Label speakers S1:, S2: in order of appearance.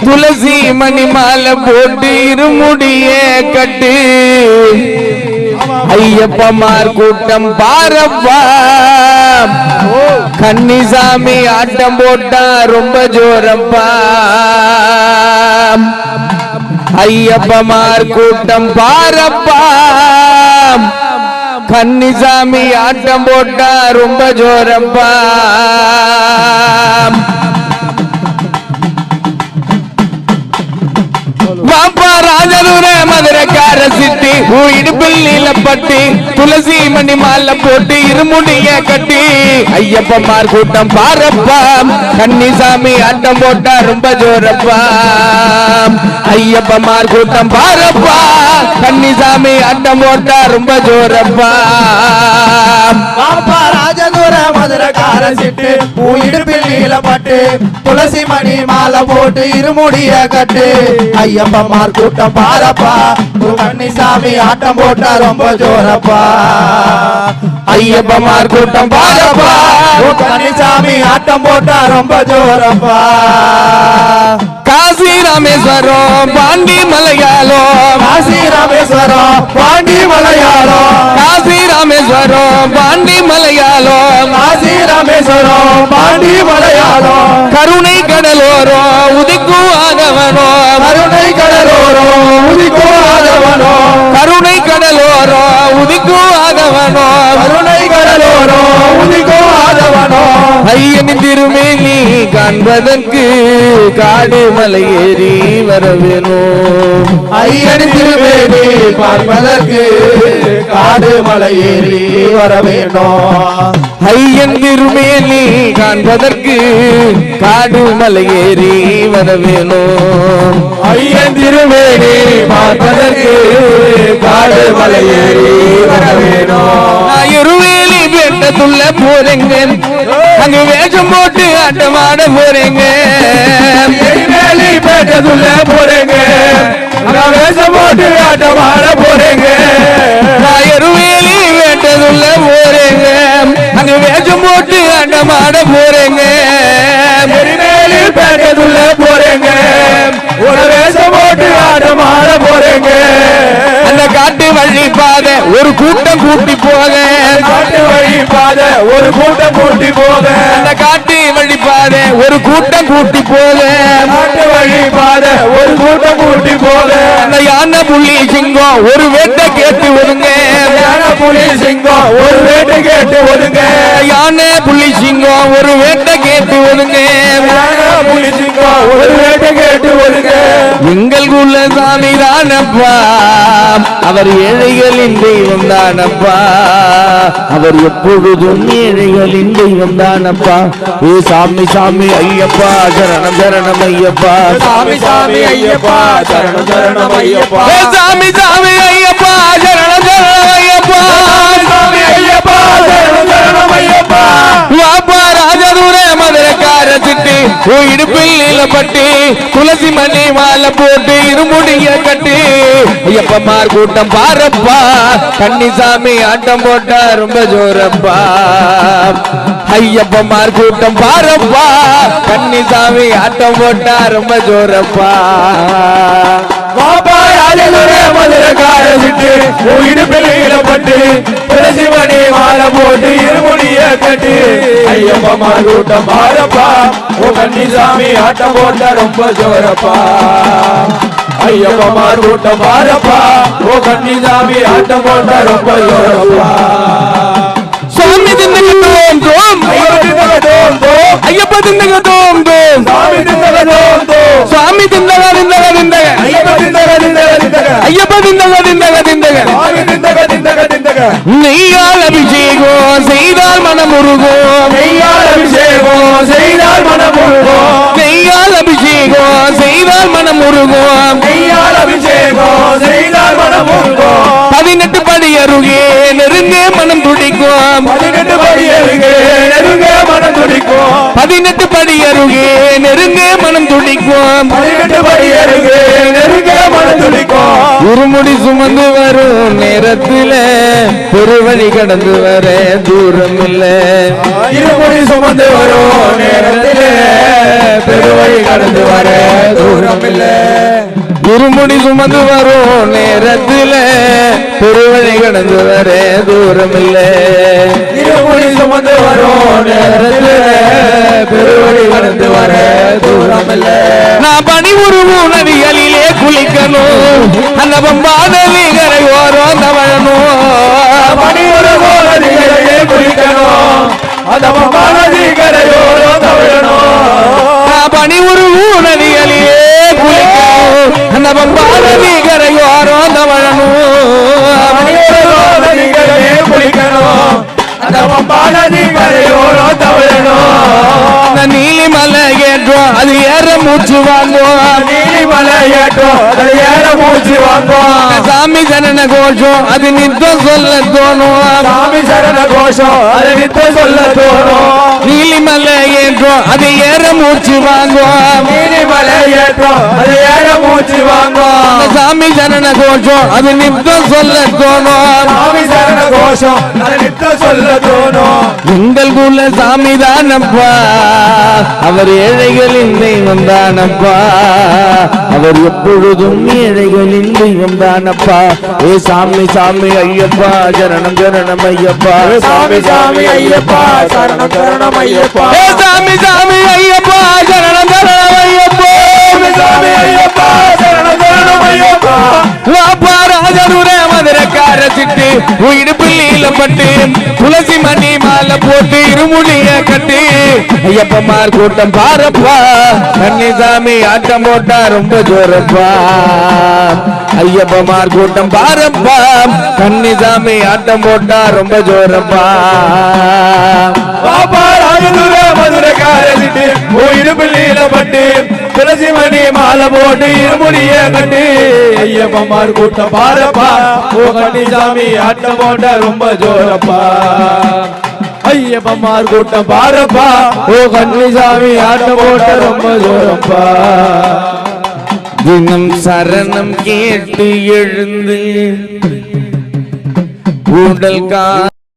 S1: துளசி மணி மாலை போட்டு இருமுடிய கட்டு ஐயப்பமார் கூட்டம் பாரப்பா கன்னிசாமி ஆட்டம் போட்டா ரொம்ப ஜோரப்பா ஐயப்பமார் கூட்டம் பாரப்பா கன்னிசாமி ஆட்டம் போட்டா ரொம்ப ஜோரப்பா வாப்பா ராஜதுரை மதுரைக்கார சிட்டி இடுப்பில் நீலப்பட்டி துளசி மணி மாலை போட்டு இருமுடிய கட்டி ஐயப்பமார் கூட்டம் பாரப்பா கன்னிசாமி ஆட்டம் போட்டா ரொம்ப ஜோரப்பா ஐயப்பமார் கூட்டம் பாரப்பா கன்னிசாமி ஆட்டம் போட்டா ரொம்ப ஜோரப்பா
S2: வாப்பா ராஜதுரை மதுரைக்கார சிட்டி இடுப்பில் நீலப்பட்டி துளசி மணி மாலை போட்டு இருமுடிய கட்டு ஐயப்பமார் கூட்டம் பாரப்பா கன்னிசாமி ஆட்டம் போட்டா ரொம்ப ஜோரப்பா
S1: ஐயப்பமார் கூட்டம் பாரப்பா
S2: கன்னிசாமி ஆட்டம் போட்டா ரொம்ப ஜோரப்பா
S1: காசி ராமேஸ்வரம் பாண்டி மலையாளம்
S2: காசி ராமேஸ்வரம் பாண்டி மலையாளம்
S1: காசி ராமேஸ்வரம் பாண்டி மலையாளம்
S2: காசி ராமேஸ்வரம் பாண்டி மலையாளம்
S1: கருணை கடலோரம் உதிக்கும் ஆதவனோ
S2: கருணை கடலோரம் உதிக்கும் ஆதவனோ
S1: கருணை கடலோரம் உதிக்கும் ஆதவனோ
S2: கருணை கடலோரம் உதிக்கும் ஆதவனோ
S1: ஐயனின் திருமேனி காண்பதற்கு காடு மலை ஏறி வரவேணும்
S2: ஐயனின் திருமேனி பார்ப்பதற்கு காடு மலை ஏறி வரவேணும்
S1: ஐயன் திருமேனி காண்பதற்கு காடு மலை ஏறி வரவேணும்
S2: ஐயன் திருமேனி பார்ப்பதற்கு காடு மலை ஏறி வரவேணும்
S1: இருவேலி பேட்டத்துள்ள போறேங்க அங்கு வேஷம் போட்டு ஆட்டமாட போறேங்க
S2: வேலி பேட்டதுள்ள போறேங்க வேஷம் போட்டு ஆட்டமாட போறேங்க
S1: இருவேலி வேட்டதுள்ள போறேங்க அங்கு வேஷம் போட்டு ஆட்டமாட போறேங்க
S2: வேலி பேட்டதுள்ள போறேங்க வேஷம் போட்டு ஆட்டமாட போறேங்க
S1: அந்த காட்டு வழி பாதை ஒரு கூட்டம் கூட்டி போக
S2: காட்டு வழி பாதை ஒரு கூட்டம் கூட்டி போக
S1: அந்த காட்டு வழி பாதை ஒரு கூட்டம் கூட்டி போக
S2: காட்டு வழி பாதை ஒரு கூட்டம் கூட்டி போக
S1: அந்த யானை புலி சிங்கம் ஒரு வேட்டை கேட்டு ஒதுங்க
S2: யானை புலி சிங்கம் ஒரு வேட்டை கேட்டு ஒதுங்க
S1: யானை புலி சிங்கம் ஒரு வேட்டை கேட்டு ஒதுங்க
S2: யானை புலி சிங்கம் ஒரு வேட்டை கேட்டு ஒதுங்க
S1: எங்கள் குலசாமி தானப்பா அவர் ஏழைகளின் தெய்வம் தானப்பா அவர் எப்பொழுதும் ஏழைகளின் தெய்வம் தானப்பா ஏ சாமி சாமி ஐயப்பா சரணம் சரணம் ஐயப்பா
S2: சாமி சாமி ஐயப்பா சரணம் சரணம் ஐயப்பா
S1: ஏ சாமி சாமி ஐயப்பா சரணம் சரணம் ஐயப்பா
S2: சாமி ஐயப்பா சரணம் சரணம் ஐயப்பா
S1: வாப்பா ராஜதுரை மதுரைக்கார சிட்டி இடுப்பில் நீலப்பட்டி துளசி மணி மாலை போட்டு இருமுடிய கட்டி ஐயப்பமார் கூட்டம் பாரப்பா கன்னிசாமி ஆட்டம் போட்டா ரொம்ப ஜோரப்பா ஐயப்பமார் கூட்டம் பாரப்பா கன்னிசாமி ஆட்டம் போட்டா ரொம்ப ஜோரப்பா
S2: வாப்பா ராஜதுரை மதுரைக்கார சிட்டி இடுப்பில் நீலப்பட்டி துளசி மணி மாலை போட்டு இருமுடிய கட்டி ஐயப்பமார் கூட்டம் பாரப்பா கன்னிசாமி ஆட்டம் போட்ட ரொம்ப ஜோரப்பா ஐயப்பமார் கூட்டம் பாரப்பா கன்னிசாமி ஆட்டம் போட்ட ரொம்ப ஜோரப்பா
S1: சுவாமி தின்னக தோம் தோம் ஐயப்ப தின்னக தோம் தோம் சுவாமி தின்னக தின்னக தின்னக ஐயப்ப தின்னக தின்னக தின்னக நெய்யால் அபிஷேகம் செய்தால் மனமுருகும்
S2: நெய்யால் அபிஷேகம் செய்தால் மனமுருகும்
S1: நெய்யால் அபிஷேகம் செய்தால் மனமுருகும்
S2: நெய்யால் அபிஷேகம் செய்தால் மனமுருகும்
S1: 18 படி அருகே நெருங்க மனம் துடிக்கும்
S2: 18 படி அருகே நெருங்க மனம் துடிக்கும்
S1: 18 படி அருகே நெருங்க மனம் துடிக்கும்
S2: 18 படி அருகே நெருங்க மனம் துடிக்கும்
S1: இருமுடி சுமந்து வரும் நேரத்துல பெருவழி கடந்து வர தூரம் இல்ல
S2: இருமுடி சுமந்து வரும் நேரத்திலே பெருவழி கடந்து வர தூரம் இல்ல
S1: இருமுடி சுமந்து வரும் நேரத்துல பெருவழி கடந்து வர தூரம் இல்ல
S2: இருமுடி சுமந்து வரும் நேரத்துல பெருவழி கடந்து வர தூரம் இல்ல
S1: நான் பனி உருவும் நதிகளிலே குளிக்கணும் அந்த பம்பா நதி கரையோரம் தவழணும்
S2: பனி உருவும் நதிகளிலே குளிக்கணும் அந்த பம்பா நதி கரையோரம் தவழணும்
S1: நான் பனி உருவும் நதிகளிலே குளிக்கணும் அந்த பம்பா நதி கரையோரம் தவழணும்
S2: பனி உருவும் நதிகளிலே குளிக்கணும் அந்த பம்பா நதி கரையோரம் தவழணும்
S1: அந்த நீலிமலை ஏற்றம் அது ஏற மூச்சு வாங்கும்
S2: நீலிமலை ஏற்றம் அது ஏற மூச்சு வாங்கும்
S1: சாமி ஜனன கோஷம் அது நித்தம் சொல்ல தோணும்
S2: சாமி சரண கோஷம் அது நித்தம் சொல்ல தோணும்
S1: நீலிமலை ஏற்றம் அது ஏற மூச்சு வாங்கும்
S2: நீலிமலை ஏற்றம் அது ஏற மூச்சு வாங்கும்
S1: சாமி ஜனன கோஷம் அது நித்தம் சொல்ல தோணும்
S2: சாமி சரண கோஷம் அது நித்தம் சொல்ல தோணும்
S1: எங்கள் குல சாமி தானப்பா அவர் ஏழைகளின் தெய்வம் தானப்பா அவர் எப்பொழுதும் ஏழைகளின் தெய்வம் தானப்பா ஏ சாமி சாமி ஐயப்பா சரணம் சரணம் ஐயப்பா
S2: சாமி சாமி ஐயப்பா சரணம் சரணம் ஐயப்பா
S1: ஏ சாமி சாமி ஐயப்பா சரணம் சரணம் ஐயப்பா
S2: சாமி ஐயப்பா சரணம் சரணம் ஐயப்பா
S1: வாப்பா ராஜனுர மதுரக்கார சிட்டு இடுப்பில் பட்டு துளசி மணி மாலை போட்டு இருமுடிய கட்டி ஐயப்பமார் கூட்டம் பாரப்பா கன்னிசாமி ஆட்டம் போட்டா ரொம்ப ஜோரப்பா ஐயப்பமார் கூட்டம் பாரப்பா கன்னிசாமி ஆட்டம் போட்டா ரொம்ப ஜோரப்பா
S2: பாப்பா ராஜதுர மதுரக்கார சிட்டு இடுப்பில் பட்டு துளசி மணி மாலை போட்டு இருமுடிய கட்டி ஐயப்பமார் கூட்டம் பாரப்பா ஓ கன்னிசாமி ஆட்டம் போட்ட ரொம்ப ஜோரப்பா ஐயப்பமார் கூட்டம் பாரப்பா ஓ கன்னிசாமி ஆட்டம் போட்ட ரொம்ப ஜோரப்பா
S1: தினம் சரணம் கேட்டு எழுந்து உடல் கா